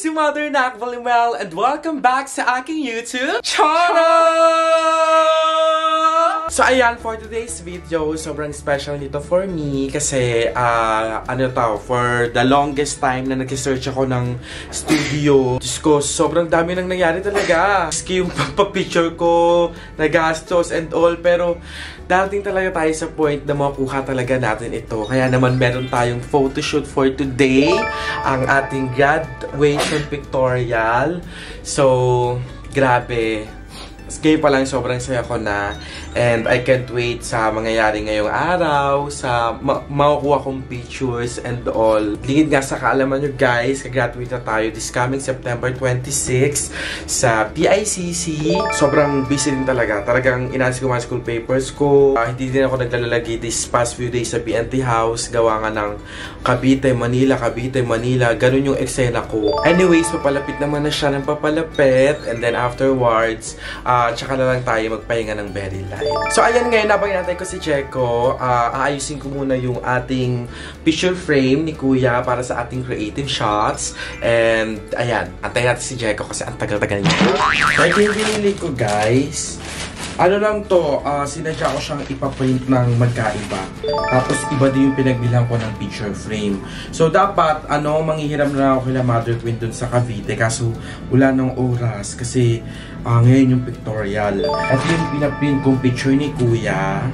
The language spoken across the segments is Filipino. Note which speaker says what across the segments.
Speaker 1: Si Mother Nak Valimel and welcome back sa aking YouTube channel! So ayan, for today's video, sobrang special nito for me kasi for the longest time na nag-search ako ng studio. Diyos ko, sobrang dami nang nangyari talaga. Maski yung pagpapicture ko, nagastos and all, pero darating talaga tayo sa point na makuha talaga natin ito. Kaya naman meron tayong photoshoot for today, ang ating graduation pictorial. So, grabe. Ngayon pa lang, sobrang saya ko na. And I can't wait sa mangyayari ngayong araw, sa makukuha kong pictures and all. Lingid nga sa kaalaman nyo guys, kagraduate na tayo this coming September 26 sa PICC. Sobrang busy din talaga. Talagang inansi ko mga school papers ko. Hindi din ako naglalagay this past few days sa BNT House. Gawa nga ng Cavite, Manila, Cavite, Manila. Ganun yung eksena ko. Anyways, papalapit naman na siya ng papalapit. And then afterwards, tsaka na lang tayo magpahinga ng very light. So ayan, ngayon natin ko si Checo. Aayusin ko muna yung ating picture frame ni Kuya para sa ating creative shots. And ayan, antayin natin si Checo kasi ang tagal-tagal niya. So ito yung binili ko guys. Ano lang to, sinadya ko siyang ipaprint ng magkaiba. Tapos iba din yung pinagbilang ko ng picture frame. So dapat, manghihiram na ako kila Mother Queen dun sa Cavite. Kaso wala nang oras kasi ngayon yung pictorial. At yung pinaprint kong picture ni Kuya,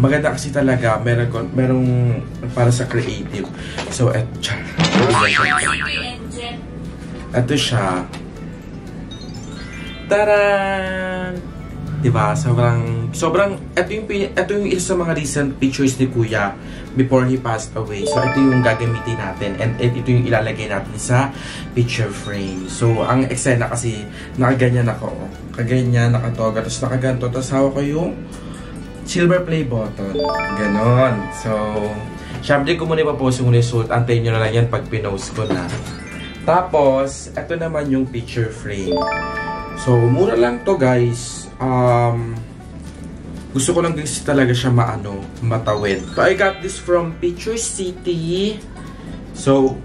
Speaker 1: maganda kasi talaga. Merong para sa creative. So, eto siya. Taran! Diba? Sobrang, ito yung isa sa mga recent pictures ni Kuya before he passed away. So, ito yung gagamitin natin. And ito yung ilalagay natin sa picture frame. So, ang eksena kasi, nakaganyan ako. Kaganyan, nakatoga, tapos nakaganto. Tapos hawak ko yung silver play button. Ganon. So, syempre ko muna ipapost yung result. Antayin nyo na lang yan pag pinost ko na. Tapos, ito naman yung picture frame. So, mura lang to guys. Gusto ko lang guys talaga siya matawid. So, I got this from Picture City. So,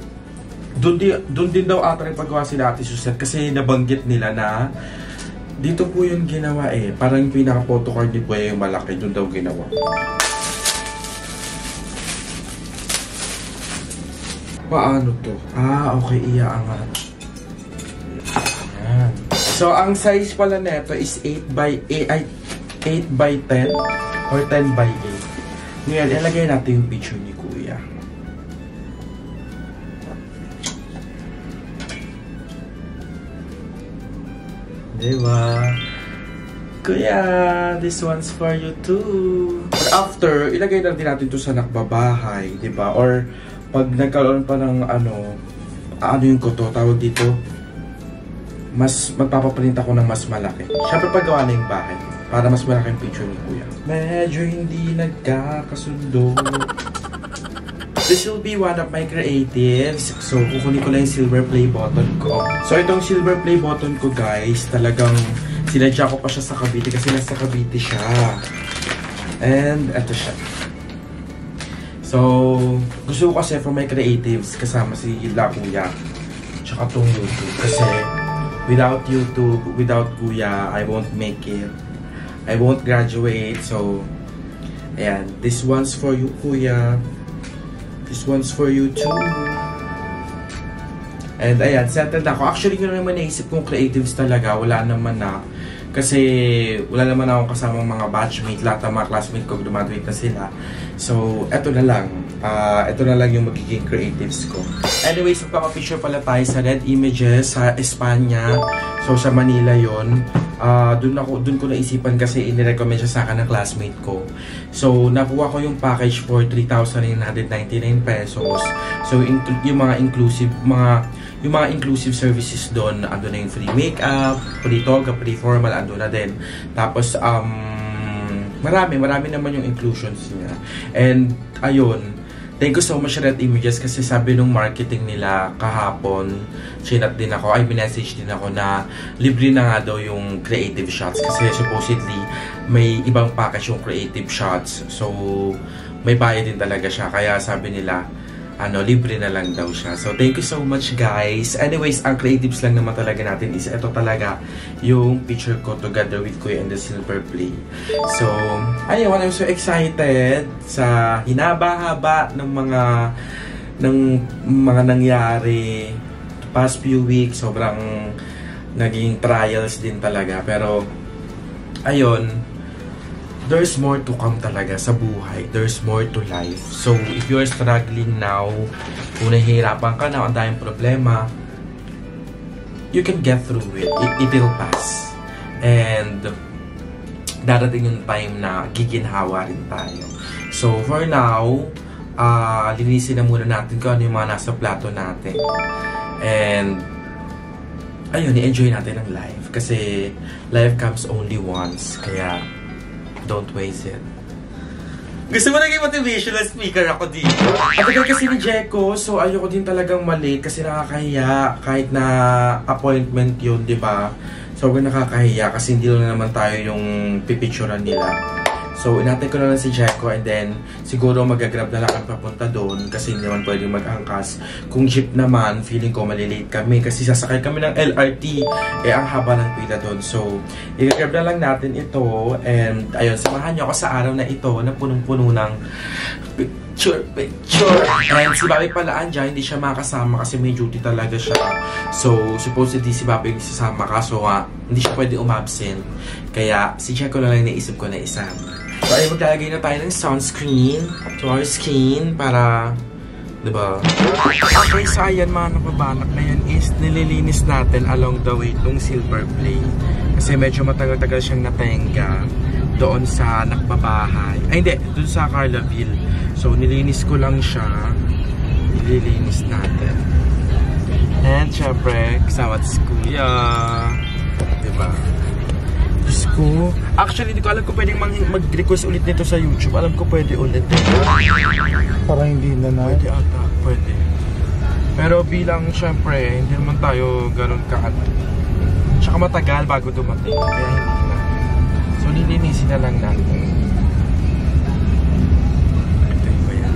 Speaker 1: dun din daw ata yung paggawa sila Ate Suzette kasi nabanggit nila na dito po yung ginawa eh. Parang yung pinaka-photocard ni Kuya yung malaki. Dun daw ginawa. Paano to? Okay. Iaangat. Ayan. So, ang size pala neto is 8 by 10 or 10 by 8. Ngayon, ilagay natin yung picture ni Kuya. Diba? Kuya, this one's for you too. After, ilagay na din natin ito sa nakbabahay, diba? Or, pag nagkaroon pa ng yung koto, tawag dito, mas magpapaprint ako ng mas malaki. Siyempre paggawa na yung bahay para mas malaki yung picture ni Kuya. Medyo hindi nagkakasundo. This will be one of my creatives. So, kukunin ko lang yung silver play button ko. So, itong silver play button ko guys, talagang sinadya ko pa siya sa Cavite kasi nasa Cavite siya. And, eto siya. So, gusto ko kasi for my creatives kasama si Kuya tsaka tong YouTube kasi without YouTube, without Kuya, I won't make it. I won't graduate. So, ayan. This one's for you, Kuya. This one's for you, too. And, ayan. Settled ako. Actually, yun naman naisip kong creatives talaga. Wala naman na. Kasi, wala naman akong kasamang mga batchmate. Lahat ng mga classmate ko, dumaduate na sila. So, eto na lang. Ito na lang yung magiging creatives ko. Anyways, magpapapicture pala tayo sa Red Images sa Espanya. So, sa Manila yon. Dun ko naisipan kasi inirecommend siya sa akin ng classmate ko. So, nakuha ko yung package for 3,999 pesos. So, yung mga inclusive services doon, ando na yung free makeup, free toga, free formal, ando na din. Tapos, marami naman yung inclusions niya. And, ayun, thank you so much Red Images kasi sabi nung marketing nila kahapon, chinat din ako, message din ako na libre na nga daw yung creative shots kasi supposedly may ibang package yung creative shots. So, may bayad din talaga siya. Kaya sabi nila, libre na lang daw siya. So, thank you so much, guys. Anyways, ang creatives lang naman talaga natin is ito talaga yung picture ko together with Kuya and the Silver Play. So, ayun, I'm so excited sa hinaba-haba ng mga nangyari the past few weeks. Sobrang naging trials din talaga. Pero, ayun, there's more to come talaga sa buhay. There's more to life. So, if you're struggling now, kung nahihirapan ka na, ang daming problema, you can get through it. It will pass. And, darating yung time na giginhawa rin tayo. So, for now, linisin na muna natin kung ano yung mga nasa plato natin. And, ayun, i-enjoy natin ang life. Kasi, life comes only once. Kaya, don't waste it. Gusto mo naging motivational speaker ako dito. At kasi ni Jeko, so ayoko din talagang malate kasi nakakahiya kahit na appointment yun, di ba? Sobrang nakakahiya kasi hindi na naman tayo yung pipicturean nila. So, inatay ko na lang si Jeko and then siguro mag-grab na lang ang papunta doon kasi hindi naman pwedeng mag-angkas. Kung jeep naman, feeling ko malilate kami kasi sasakay kami ng LRT. Ang haba ng pila doon. So, i-grab na lang natin ito and ayun, samahan niyo ako sa araw na ito na punong-puno ng picture. And si Bobby pala andyan, hindi siya makasama kasi may duty talaga siya. So, supposedly si Bobby yung sasama kaso hindi siya pwede umabsent. Kaya si Jeko na lang naisip ko na isama. So, ay maglalagay na tayo ng sunscreen to our skin para, diba? Okay, so ayan mga napabanak na yan is nililinis natin along the way itong Silver Play. Kasi medyo matagal-tagal siyang natenga doon sa nakbabahay. Ay hindi, doon sa Carlaville. So, nilinis ko lang siya. Nililinis natin. And syempre, kasama si Kuya. Diba? Diyos ko. Actually, hindi ko alam kung pwedeng mag-request ulit nito sa YouTube. Alam ko pwede ulit.
Speaker 2: Parang hindi na na.
Speaker 1: Pwede ata. Pwede. Pero bilang, syempre, hindi naman tayo ganun ka-ano. Tsaka matagal bago dumating. Kaya hindi na. So, nilinisin na lang natin. Ito yung ba yan?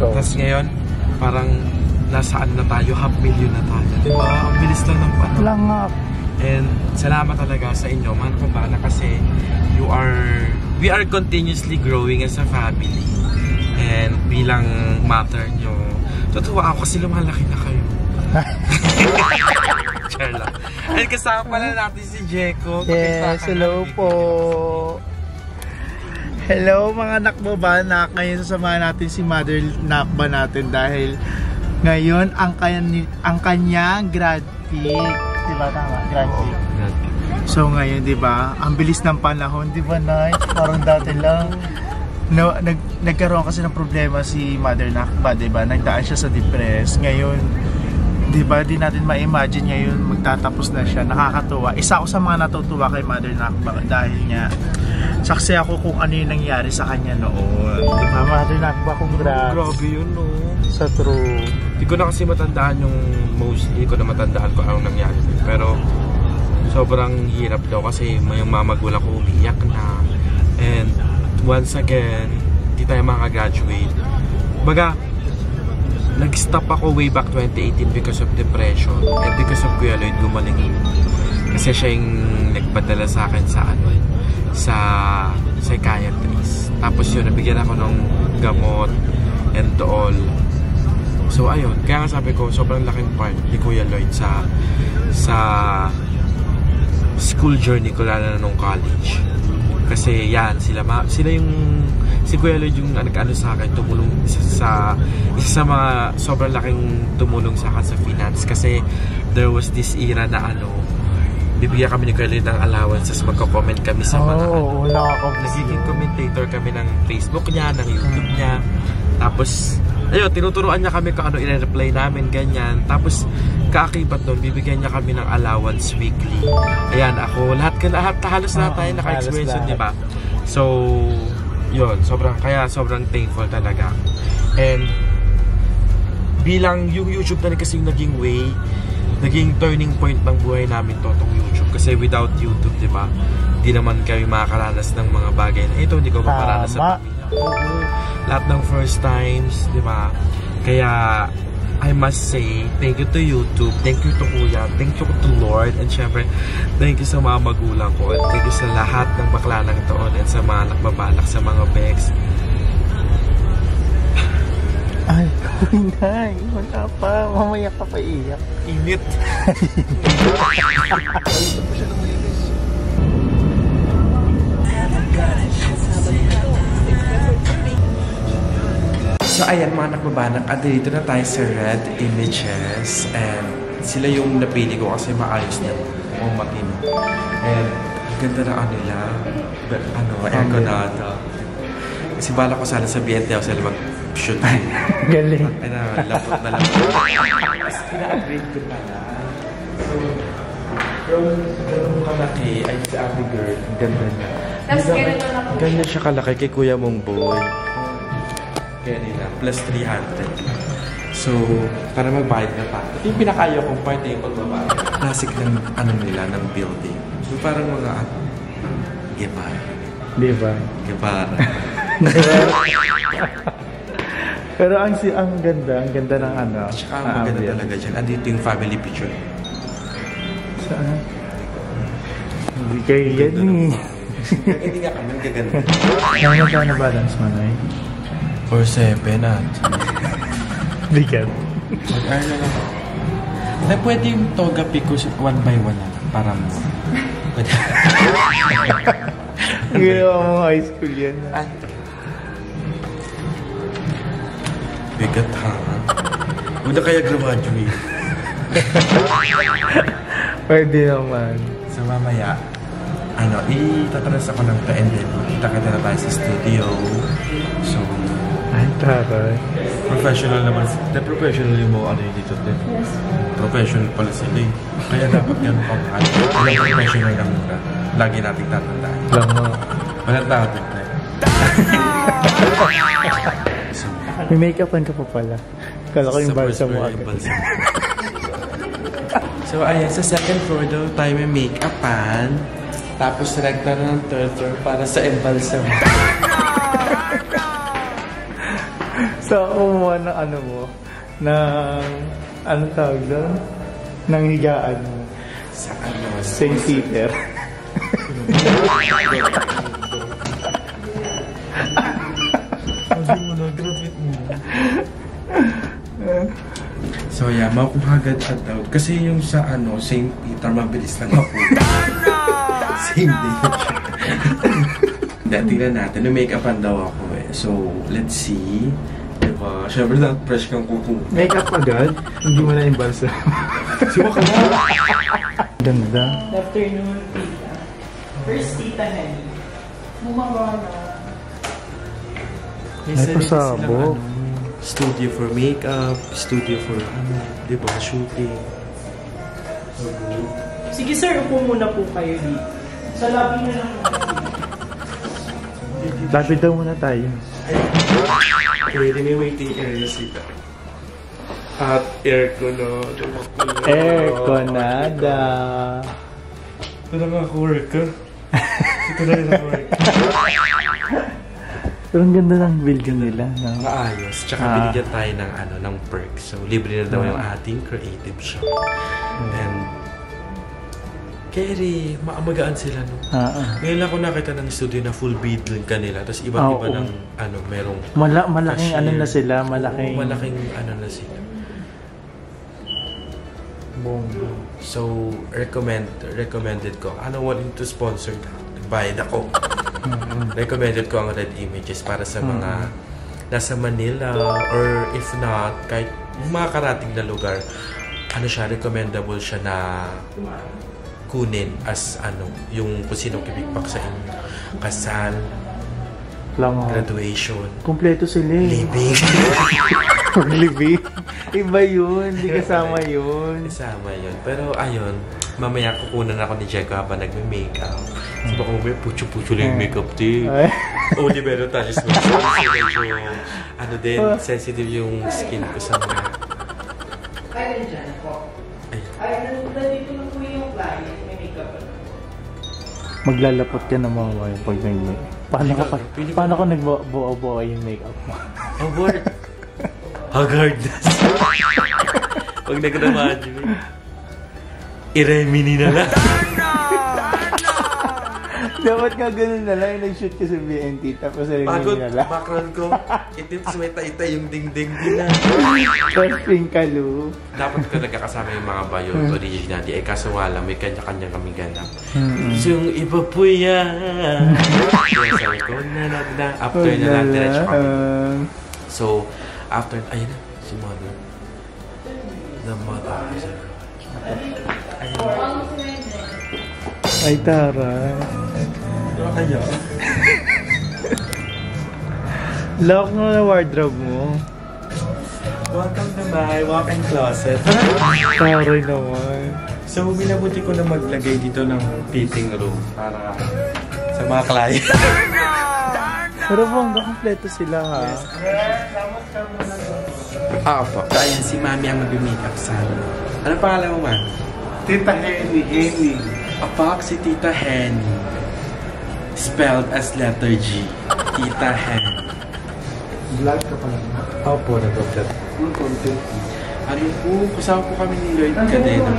Speaker 1: Tapos ngayon, parang nasaan na tayo, 500,000 na tayo. Diba? Ang bilis lang ng panahon.
Speaker 2: Langap.
Speaker 1: And salamat talaga sa inyo, man ko ba na kasi we are continuously growing as a family. And bilang mother nyo, tutuwa ako kasi lumalaki na kayo. Share lang. And kasama pala natin si Jeko.
Speaker 2: Yes, hello po. Hello mga nakbaba na ngayon sasamahan natin si Mother Nakba natin dahil ngayon ang kanyang grad peak, di ba tama? Grad peak. So ngayon, di ba, ang bilis ng panahon, di ba, Nay? Parang dati lang. No, nagkaroon kasi ng problema si Mother Nakba, di ba? Nagdaan siya sa depress. Ngayon, di ba, di natin ma-imagine ngayon magtatapos na siya. Nakakatuwa. Isa ako sa mga natutuwa kay Mother Nakba dahil niya saksi ako kung ano yung nangyari sa kanya noon. Di ba, Mother Nakba, congrats.
Speaker 1: Grabe yun, no?
Speaker 2: Sa true.
Speaker 1: Hindi ko na kasi matandaan yung mostly ko na matandaan ko anong nangyari. Pero sobrang hirap daw kasi yung mga magulang ko umiyak na. And once again, hindi tayo makagraduate. Baga, nag-stop ako way back 2018 because of depression. And because of Kuya Lloyd, gumaling yun. Kasi siya yung nagpadala sa akin sa psychiatrist. Tapos yun, nabigyan ako ng gamot and all. So ayun, kaya nga sabi ko, sobrang laking part ni Kuya Lloyd sa school journey ko, lalo na nung college. Kasi yan, sila yung si Kuya Lloyd yung nag-ano sa akin, tumulong isa sa mga sobrang laking tumulong sa akin sa finance. Kasi there was this era na bibigyan kami ni Kuya Lloyd ng allowances, magko-comment kami sa mga nagiging commentator kami ng Facebook niya, ng YouTube niya. Tapos ayun, tinuturuan niya kami kung ano i-reply namin, ganyan. Tapos kaakibat doon, bibigyan niya kami ng allowance weekly. Ayan, ako, halos lahat tayo naka-experience yun, diba? So, yun, kaya sobrang thankful talaga. And bilang yung YouTube na kasi naging naging turning point ng buhay namin tong YouTube. Kasi without YouTube, diba, hindi naman kami makakaranas ng mga bagay na ito, hindi ko makaranas sa pamilya Oo. Lahat ng first times, di ba? Kaya, I must say, thank you to YouTube, thank you to Kuya, thank you to Lord, and syempre, thank you sa mga magulang ko, and thank you sa lahat ng bakla ng taon, and sa mga nakbabalak sa mga begs.
Speaker 2: Ay, hindi. Wala pa. Mamaya ka pa iyak.
Speaker 1: Init. So ayan mga nakbabanak, dito na tayo sa Red Images, and sila yung napili ko kasi maayos na matino. And ganda na nila, airconada. Kasi bala ko sana sa BNT ako sila mag-shoot.
Speaker 2: Galing.
Speaker 1: Lapot na lapot. Tapos pina-upgrade ko na. So, from ganun kalaki ay si Ate Girl, ganda niya.
Speaker 3: Tapos
Speaker 1: ganyan siya kalaki kay Kuya mong boy. Kaya nila, plus 300. So, para magbayad na tayo. Ito yung pinakaya kong part na yung pagbabayad. Classic ng nila, ng building. So, parang mga Guevara.
Speaker 2: Diba?
Speaker 1: Guevara.
Speaker 2: Pero ang ganda ng ano.
Speaker 1: Tsaka ang maganda talaga dyan. Andito yung family picture.
Speaker 2: Saan? Hindi kayo yan eh.
Speaker 1: Hindi nga kami gaganda.
Speaker 2: Ano magkano balance mo na eh?
Speaker 1: Or 7 at.
Speaker 2: Bigat.
Speaker 1: Mag-earn na lang. Na pwede yung toga pico 1 by 1 na para mo. Pwede.
Speaker 2: Ginawa mo high school yan.
Speaker 1: Bigat ha. Huwag na kaya graduate.
Speaker 2: Pwede naman.
Speaker 1: So mamaya, itatranas ako ng and then kita-kita na tayo sa studio. So,
Speaker 2: ay, taray.
Speaker 1: Professional naman. Professional yung mga dito.
Speaker 3: Yes.
Speaker 1: Professional pala sila eh. Kaya dapat yan pang professional lang muna. Lagi nating tatandaan.
Speaker 2: Lang mo.
Speaker 1: Walang natin na.
Speaker 2: May make-upan ka pa pala. Kala ko yung balsa mo agad.
Speaker 1: So ayan, sa second floor daw tayo may make-upan. Tapos select na ng third floor para sa embalsam.
Speaker 2: So, kumuha ng ano mo, anong tawag doon? Ng higaan mo.
Speaker 1: Sa ano?
Speaker 2: St. Peter.
Speaker 1: So yeah, makuha agad daw. Kasi yung sa St. Peter, mabilis lang ako. Same day. Tingnan natin, na-make-upan daw ako eh. So, let's see. Diba? Siyempre, fresh kang kuko.
Speaker 2: Make-up agad? Hindi mo na yung balsa.
Speaker 1: Siwa ka na!
Speaker 2: Ganda.
Speaker 3: Afternoon, tita. First, tita Henny. Mumagawa na.
Speaker 2: May pasabog.
Speaker 1: Studio for makeup, studio for diba, shooting.
Speaker 3: Sige sir, upo muna po kayo dito. Sa lobby na lang po.
Speaker 2: Lobby daw muna tayo.
Speaker 1: Pwede may waiting area sila. At aircon na.
Speaker 2: Airconada.
Speaker 1: Ito na nga ako work ka. Ito na rin ako work.
Speaker 2: Pero ang ganda ng building nila. No?
Speaker 1: Maayos. Tsaka binigyan tayo ng perks. So, libre na daw yung ating creative shop. And, Kerry, maamagaan sila, no? Ngayon lang ako nakita ng studio na full building kanila. Tapos iba-iba ng, merong...
Speaker 2: malaking cashier. Na sila, malaking...
Speaker 1: Malaking na sila.
Speaker 2: Bomba.
Speaker 1: So, recommended ko. Willing to sponsor na. Nagbayad ako. Recommended ko ang Red Images para sa mga nasa Manila or if not, kahit mga karating na lugar, recommendable siya na kunin as yung kung sino kipikpak sa inyo. Kasal, graduation,
Speaker 2: kompleto sila eh.
Speaker 1: living.
Speaker 2: Living? Iba yun, hindi kasama yun.
Speaker 1: Kasama yun. Pero ayun, mamaya kukunan ako ni Jeko habang nagme-makeup. So baka may pucho-pucho lang yung makeup din. Only meron tayo sa medyo, sensitive yung skin ko sa mga...
Speaker 3: Ay, nandiyan po. Ay, nandito lang po yung client. May makeup.
Speaker 2: Maglalapot ka na mamaya pag nag-make. Paano ka nagbuo-buo yung makeup mo?
Speaker 1: Hogard. Hogard. Pag nag-graduate. I-remini na lang.
Speaker 2: Dapat nga ganun na lang. Nag-shoot ka sa BNT tapos i-remini na lang.
Speaker 1: Background ko. Itim sweta-ita yung ding-ding din na.
Speaker 2: Posting ka, Lu.
Speaker 1: Dapat ko nagkakasama yung mga bayo originally. Eh kaso wala, may kanya-kanya kami ganap. So yung iba po yan. Sabi ko, na. After na lang, diretso kami. So, after, ayun na, si mother. The mother.
Speaker 2: Ay, taray.
Speaker 1: Ano kaya?
Speaker 2: Lock mo na wardrobe mo.
Speaker 1: Welcome to my walk-in closet.
Speaker 2: Taray naman.
Speaker 1: So, minabuti ko na maglagay dito ng fitting room para sa mga client.
Speaker 2: Pero bongga, kompleto sila ha.
Speaker 1: Opo. So, ayan, si Mami ang mag-makeup sa amin. Ano pangalan mo, man?
Speaker 2: Tita Henny.
Speaker 1: Apak si Tita Henny. Spelled as letter G. Tita Henny.
Speaker 2: Vlog ka pala.
Speaker 1: Opo, nag-vlog.
Speaker 2: Yung content.
Speaker 1: Ano po, kasama po kami ni Lloyd Cadena.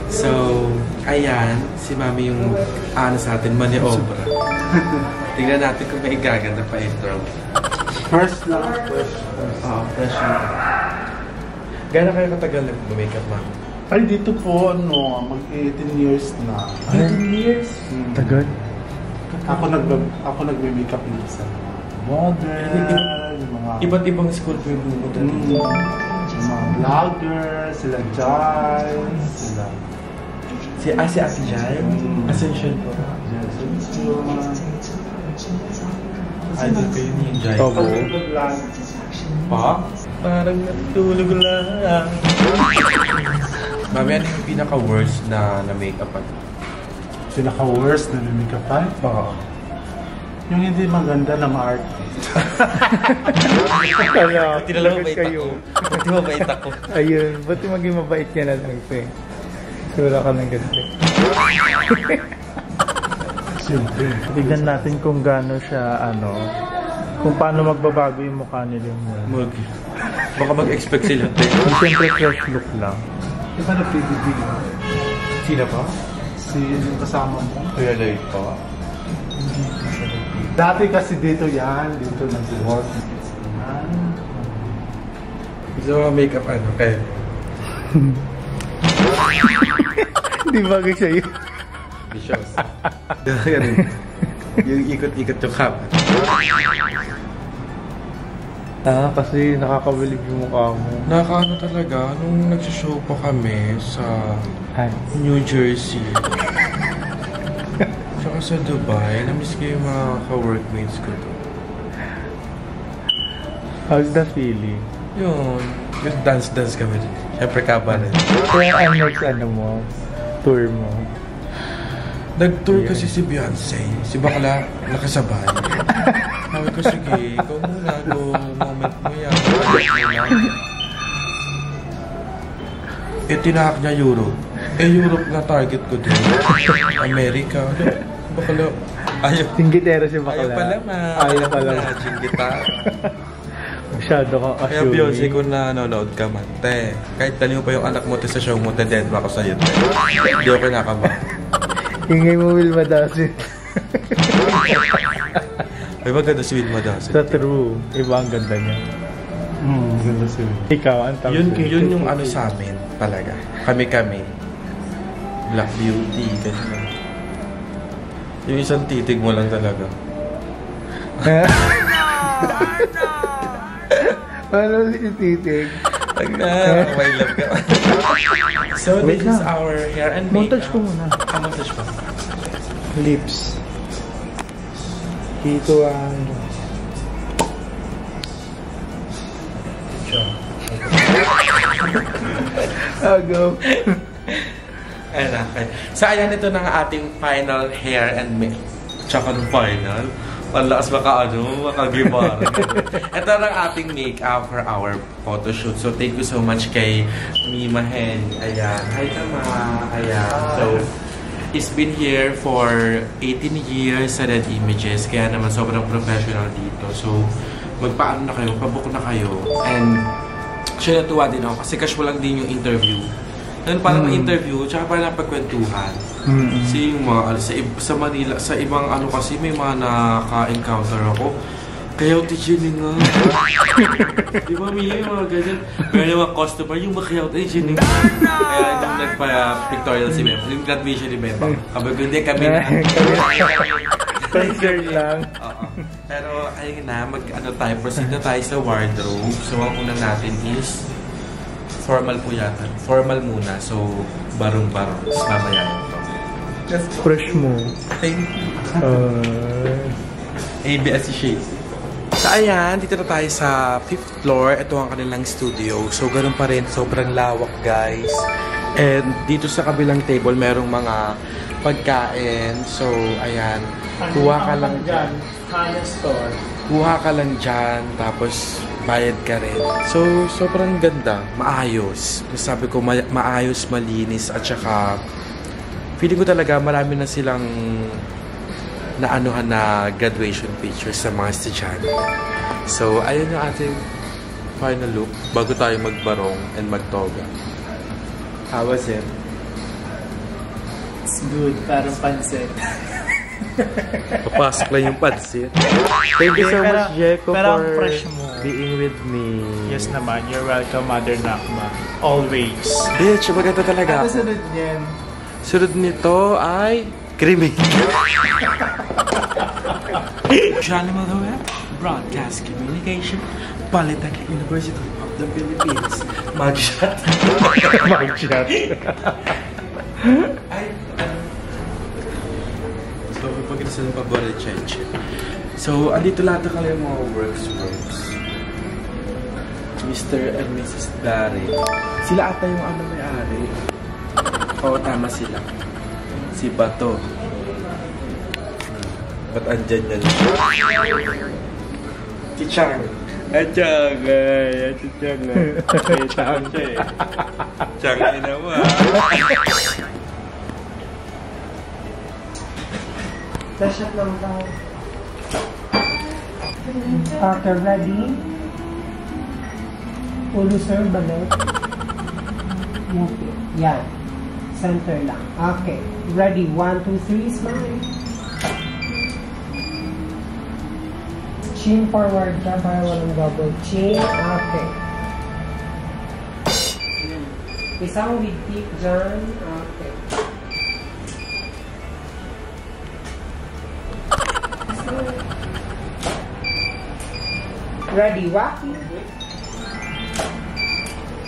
Speaker 1: So, ayan, si Mami yung ano sa atin, maniobra. Tingnan natin kung may gaganda pa ito.
Speaker 2: First lang.
Speaker 1: Fresh na. Gano'n kayo katagal nag-makeup, Mami?
Speaker 2: Ay, dito po, mag-18 years na.
Speaker 1: 18 years?
Speaker 2: Tagal? Ako nagme-makeup dito sa model, yung mga...
Speaker 1: Iba't ibang school po yung bumuta dito.
Speaker 2: Yung mga vlogger, sila Jai, sila...
Speaker 1: Si Ate Jai? Ascension po. Idol kayo niya yung Jai.
Speaker 2: Opo.
Speaker 1: Pa? Parang natutulog lang. Mami, ano yung pinaka-worst na make-upan?
Speaker 2: Pinaka-worst na make-upan?
Speaker 1: Oo.
Speaker 2: Yung hindi maganda na ma-artist.
Speaker 1: Buti na lang mabait ako. Buti mabait ako.
Speaker 2: Ayun, buti maging mabait ka na lang, pe. Sura ka ng ganda. Siyempre. Tignan natin kung gaano siya, kung paano magbabago yung mukha nila yung
Speaker 1: Baka mag-expect sila.
Speaker 2: Siyempre fresh look lang. Di ba nag-PBB?
Speaker 1: Sino pa?
Speaker 2: Si yung kasama mo.
Speaker 1: Kuya Lloyd pa.
Speaker 2: Dati kasi dito yan, dito nag-work.
Speaker 1: Gusto mo make-up kayo?
Speaker 2: Hindi bagay sa'yo.
Speaker 1: Vicious. Yung ikot-ikot yung cup.
Speaker 2: Kasi nakakabilib yung mukha mo.
Speaker 1: Nakakaano talaga, nung nagsishow pa kami sa New Jersey. Tsaka sa Dubai, namiss ko yung mga ka-workmates ko doon.
Speaker 2: How's the feeling?
Speaker 1: Yun. Yung dance-dance kami doon. Siyempre kaba rin.
Speaker 2: Kaya next tour mo?
Speaker 1: Nag-tour kasi si Beyonce. Si Bakla nakasabay. Sabi ko, sige, ikaw muna. Go, moment mo yan. Tinahak niya Europe. Europe na target ko din. America. Bakla. Ayaw.
Speaker 2: Singgitero si Bakla.
Speaker 1: Ayaw pala, ma.
Speaker 2: Ayaw pala.
Speaker 1: Singgita.
Speaker 2: Masyado ka kasi.
Speaker 1: Kaya Beyonce, kung nanonood ka man, te. Kahit tali mo pa yung anak mo sa show mo, te-dead ba ako sa'yo, te. Hindi ako kinakaba.
Speaker 2: Ingay mo, Will Madasin.
Speaker 1: Ay, maganda si Will Madasin.
Speaker 2: Sa true, iba ang ganda niya. Ganda si Will. Ikaw, ang tawag
Speaker 1: yun yung ano sa amin, talaga. Kami. Black Beauty, ganyan. Yung isang titig mo lang talaga.
Speaker 2: Ano si titig?
Speaker 1: May love ka. So, this is our hair and makeup.
Speaker 2: Montage ko muna.
Speaker 1: Montage pa.
Speaker 2: Lips. Dito ang... Go.
Speaker 1: Okay. So, ayan, ito na ang ating final hair and makeup. Tsaka ng final. Malakas makagibara. Ito na ang ating makeup for our photoshoot. So, thank you so much kay Mima Hen. Ayan. Hi, Tama. Ayan. So, He's been here for 18 years sa Red Images, kaya naman sobrang professional dito. So, magpaano na kayo, pabook na kayo. And, siya natuwa din ako kasi casual lang din yung interview. Then, parang ma-interview, tsaka parang napagkwentuhan. Kasi yung mga, sa Manila, sa ibang ano kasi, may mga naka-encounter ako. Chaotic yun nga. Di ba, Mia, yung mga ganyan. Pero yung mga customer, yung mga chaotic yun nga. Kaya yung nagpa-pictorial si Mem. Yung graduation ni Mem. Sabi ko, hindi kami na.
Speaker 2: Concern lang.
Speaker 1: Pero ayun na, mag-ano tayo, proceed na tayo sa wardrobe. So, ang una natin is formal po yata. Formal muna. So, barong-barong. Tapos mamaya ito.
Speaker 2: Just crush mo.
Speaker 1: Thank you. ABS shape. So ayan, dito na tayo sa 5th floor. Ito ang kanilang studio. So ganun pa rin, sobrang lawak guys. And dito sa kabilang table, merong mga pagkain. So ayan, kuha ka lang dyan.
Speaker 3: Hana store.
Speaker 1: Kuha ka lang dyan, tapos bayad ka rin. So sobrang ganda, maayos. Sabi ko, maayos, malinis, at saka feeling ko talaga marami na silang naanuhan na graduation pictures sa mga estudyante. So, ayun yung ating final look bago tayo magbarong and magtoga. How was it?
Speaker 2: It's good, parang pansit.
Speaker 1: Papasok lang yung pansit. Thank you so much, Jeko,
Speaker 2: pero
Speaker 1: for
Speaker 2: fresh mo.
Speaker 1: being with me.
Speaker 2: Yes naman, you're welcome, Mother Nakma. Always.
Speaker 1: Bitch, maganda talaga.
Speaker 2: Ano sunod niyan?
Speaker 1: Sunod nito ay creamy. Journal Web, Broadcast Communication, Polytechnic University of the Philippines. Magshot.
Speaker 2: Magshot.
Speaker 1: So, pagkita sa paborito change. So, andito lahat na kami yung mga works. Mr. and Mrs. Barry. Sila ata yung ano may-ari. Oo, tama sila. Si Bato. Ba't andyan yan? Si Chang. Chang. Si Chang. Chang siya eh. Chang ina mo ah.
Speaker 3: Dashat lang tayo. Okay, ready? Ulo sir, balik. Okay. Yan. Center lang. Okay. Ready? 1, 2, 3, smile. Chin forward ka para walang double chin. Okay. Isang with peak dyan. Okay. Ready, walking.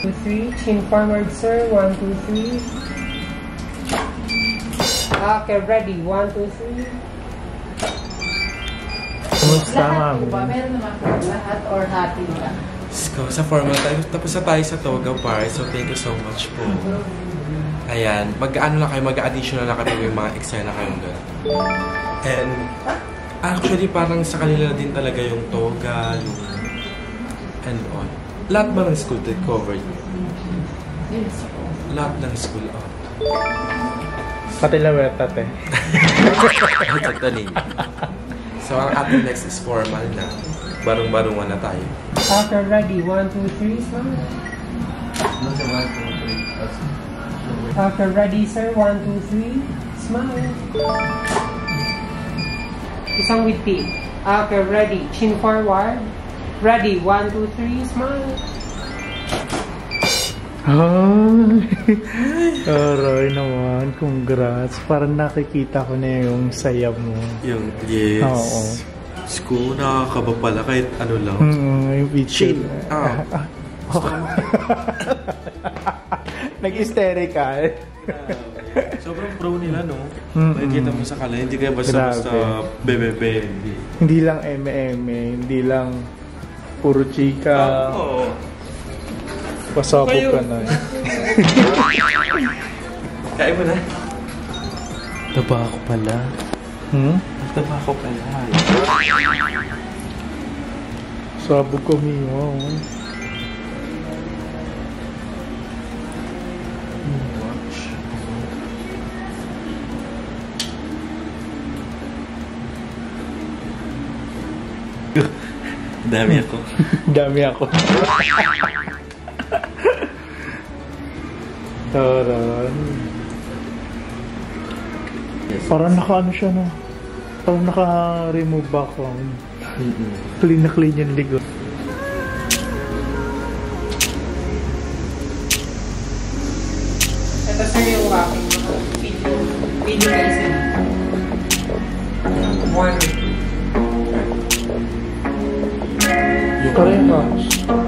Speaker 3: 2, 3, chin forward sir. 1, 2, 3. Okay, ready. 1, 2, 3.
Speaker 2: Lahat po ba?
Speaker 3: Meron naman po lahat or happy ka?
Speaker 1: So, sa formal tayo, tapos na tayo sa Toga Par. So, thank you so much po. Ayan, mag-ano lang kayo, mag-additional na kami yung mga eksena kayong gano'n. And, actually, parang sa kanila din talaga yung toga, yung and on. Lahat ba ng school covered?
Speaker 3: Yes po.
Speaker 1: Lahat ng school, oh.
Speaker 2: Pati lang tate.
Speaker 1: So, ang ating next is formal na. Barong-barungan na tayo.
Speaker 3: Okay, ready. 1, 2, 3, smile. Okay, ready, sir. 1, 2, 3, smile. Isang with peak. Okay, ready. Chin forward. Ready. 1, 2, 3, smile.
Speaker 2: Aray naman, congrats. Parang nakikita ko na yung saya mo.
Speaker 1: Yung, yes.
Speaker 2: Oo.
Speaker 1: School, nakakaba pala kahit ano lang.
Speaker 2: Yung picture.
Speaker 1: Shit.
Speaker 2: Nag-hysterical.
Speaker 1: Sobrang pro nila, no? Makikita mo sa kanila, hindi kaya basta-basta bebe.
Speaker 2: Hindi lang hindi lang puro chika.
Speaker 1: Oo.
Speaker 2: Pasabog ka na.
Speaker 1: Kaya mo na.
Speaker 2: Taba ako pala.
Speaker 1: Taba ako pala.
Speaker 2: Sabog ko miwa.
Speaker 1: Dami ako.
Speaker 2: Dami ako. Taran.
Speaker 1: Yes.
Speaker 2: Parang naka-ano siya na. Parang naka-remove background. Clean na clean yung likod.
Speaker 3: Ito sir yung aking video racing. One.
Speaker 2: Parehas.